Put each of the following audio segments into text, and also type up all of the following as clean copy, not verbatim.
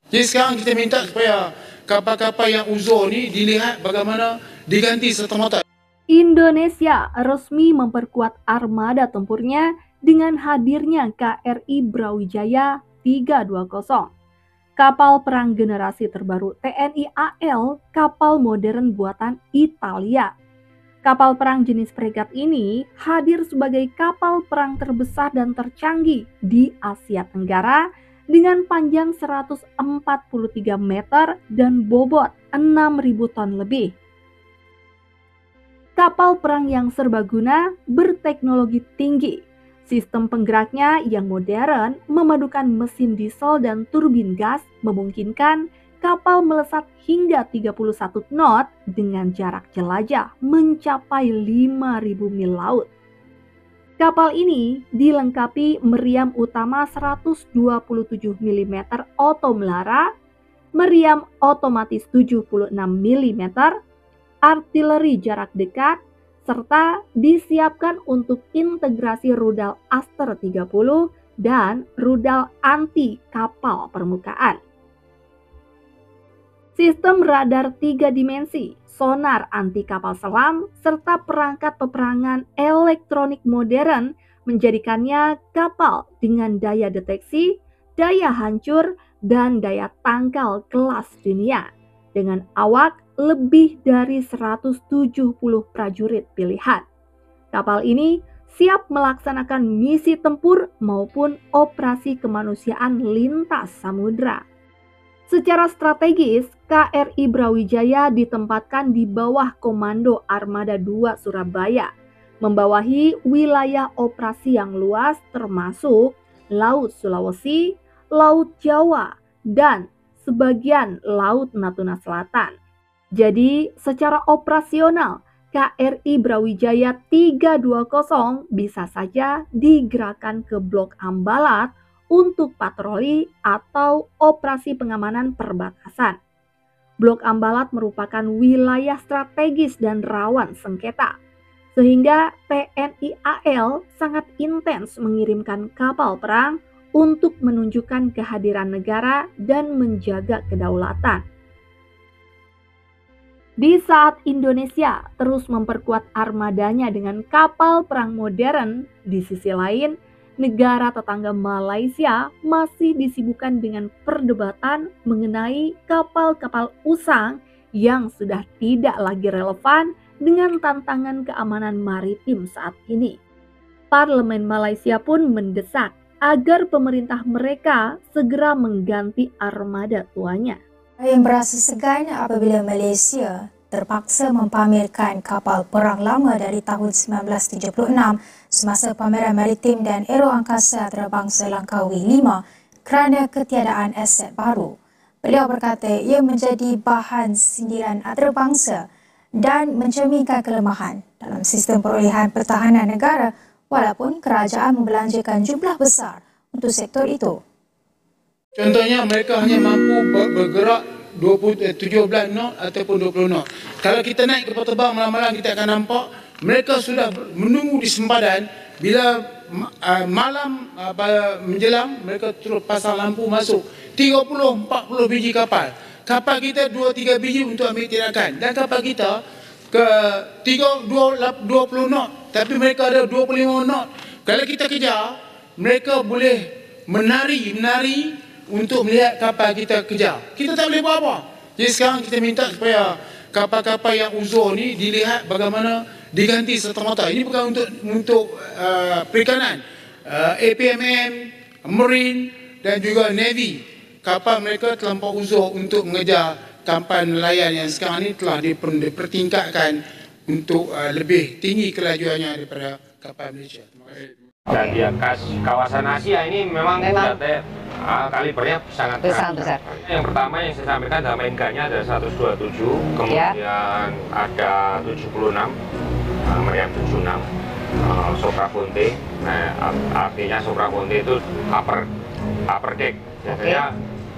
Jadi sekarang kita minta supaya kapal-kapal yang uzur ni dilihat bagaimana diganti serta-merta. Indonesia resmi memperkuat armada tempurnya dengan hadirnya KRI Brawijaya 320. Kapal perang generasi terbaru TNI AL, kapal modern buatan Italia. Kapal perang jenis fregat ini hadir sebagai kapal perang terbesar dan tercanggih di Asia Tenggara dengan panjang 143 meter dan bobot 6.000 ton lebih. Kapal perang yang serbaguna berteknologi tinggi. Sistem penggeraknya yang modern memadukan mesin diesel dan turbin gas memungkinkan kapal melesat hingga 31 knot dengan jarak jelajah mencapai 5.000 mil laut. Kapal ini dilengkapi meriam utama 127 mm Otto Melara, meriam otomatis 76 mm, artileri jarak dekat, serta disiapkan untuk integrasi rudal Aster 30 dan rudal anti kapal permukaan. Sistem radar 3 dimensi, sonar anti kapal selam, serta perangkat peperangan elektronik modern menjadikannya kapal dengan daya deteksi, daya hancur, dan daya tangkal kelas dunia. Dengan awak lebih dari 170 prajurit pilihan. Kapal ini siap melaksanakan misi tempur maupun operasi kemanusiaan lintas samudra. Secara strategis, KRI Brawijaya ditempatkan di bawah Komando Armada 2 Surabaya, membawahi wilayah operasi yang luas termasuk Laut Sulawesi, Laut Jawa, dan sebagian Laut Natuna Selatan. Jadi, secara operasional, KRI Brawijaya 320 bisa saja digerakkan ke Blok Ambalat untuk patroli atau operasi pengamanan perbatasan. Blok Ambalat merupakan wilayah strategis dan rawan sengketa, sehingga TNI AL sangat intens mengirimkan kapal perang untuk menunjukkan kehadiran negara dan menjaga kedaulatan. Di saat Indonesia terus memperkuat armadanya dengan kapal perang modern, di sisi lain, negara tetangga Malaysia masih disibukkan dengan perdebatan mengenai kapal-kapal usang yang sudah tidak lagi relevan dengan tantangan keamanan maritim saat ini. Parlemen Malaysia pun mendesak agar pemerintah mereka segera mengganti armada tuanya. Yang berasa segan apabila Malaysia terpaksa mempamerkan kapal perang lama dari tahun 1976 semasa pameran maritim dan aero angkasa antarabangsa Langkawi 5 kerana ketiadaan aset baru. Beliau berkata ia menjadi bahan sindiran antarabangsa dan mencerminkan kelemahan dalam sistem perolehan pertahanan negara walaupun kerajaan membelanjakan jumlah besar untuk sektor itu. Contohnya mereka hanya mampu bergerak 17 knot ataupun 20 knot. Kalau kita naik kapal terbang malam-malam kita akan nampak mereka sudah menunggu di sempadan bila malam menjelang mereka terus pasang lampu masuk 30-40 biji kapal. Kapal kita 2-3 biji untuk ambil tindakan dan kapal kita ke 20 knot tapi mereka ada 25 knot. Kalau kita kejar mereka boleh menari untuk melihat kapal kita kejar. Kita tak boleh buat apa. Jadi sekarang kita minta supaya kapal-kapal yang uzur ni dilihat bagaimana diganti serta-merta. Ini bukan untuk perikanan, APMM, Marine dan juga Navy. Kapal mereka terlampau uzur untuk mengejar kapal nelayan yang sekarang ni telah dipertingkatkan untuk lebih tinggi kelajuannya daripada kapal Malaysia. Dan di kawasan Asia ini memang kalibernya sangat besar. Yang pertama yang saya sampaikan dalam NK-nya ada 127, kemudian ada 76, meriam 76, Sopra Ponte. Nah, artinya Sopra Ponte itu upper deck. Biasanya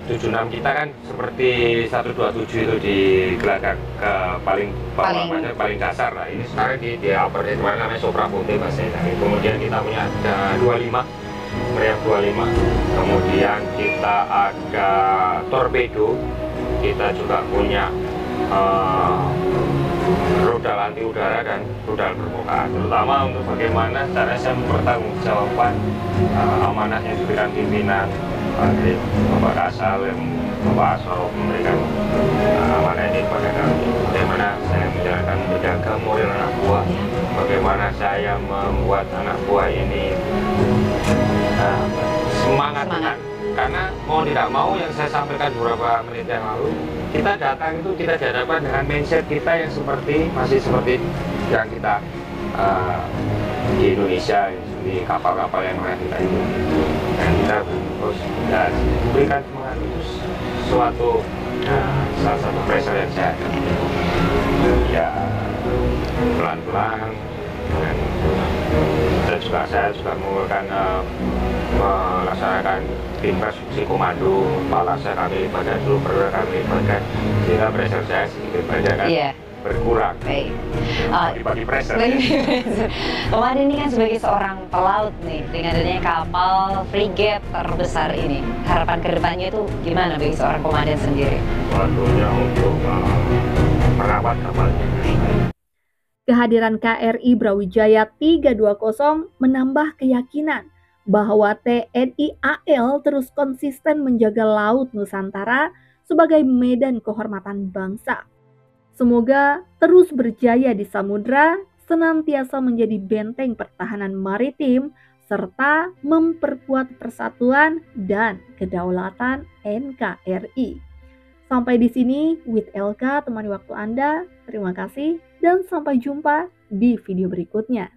76 kita kan seperti 127 itu di geladak ke paling bawah, paling dasar lah. Ini sekarang di upper deck namanya Sopra Ponte bahasanya. Kemudian kita punya ada 25 Meriam 25. Kemudian kita ada torpedo, kita juga punya rudal anti udara dan rudal permukaan, terutama untuk bagaimana cara saya mempertanggungjawabkan amanah yang diberikan pimpinan Bapak Kasal, Bapak Asro memberikan amanah ini kepada kami. Bagaimana saya menjalankan menjaga moral anak buah, bagaimana saya membuat anak buah ini semangat. Karena mau tidak mau yang saya sampaikan beberapa menit yang lalu, kita datang itu kita dihadapkan dengan mindset kita yang masih seperti yang kita di Indonesia, di kapal-kapal yang pernah kita itu, dan kita terus berikan semangat itu suatu salah satu pressure yang saya ya pelan-pelan. Dan saya juga mengumpulkan melaksanakan tim fungsi komando, kepala saya kami libatkan, dulu perwira kami libatkan, sehingga pressure saya sedikit banyak kan berkurang. Baik. Bagi pressure. Komandan ini kan sebagai seorang pelaut nih, dengan adanya kapal frigate terbesar ini, harapan kedepannya itu gimana bagi seorang komandan sendiri? Waktunya untuk merawat kapalnya. Kehadiran KRI Brawijaya 320 menambah keyakinan bahwa TNI AL terus konsisten menjaga Laut Nusantara sebagai medan kehormatan bangsa. Semoga terus berjaya di samudra, senantiasa menjadi benteng pertahanan maritim, serta memperkuat persatuan dan kedaulatan NKRI. Sampai di sini, with LK temani waktu Anda. Terima kasih dan sampai jumpa di video berikutnya.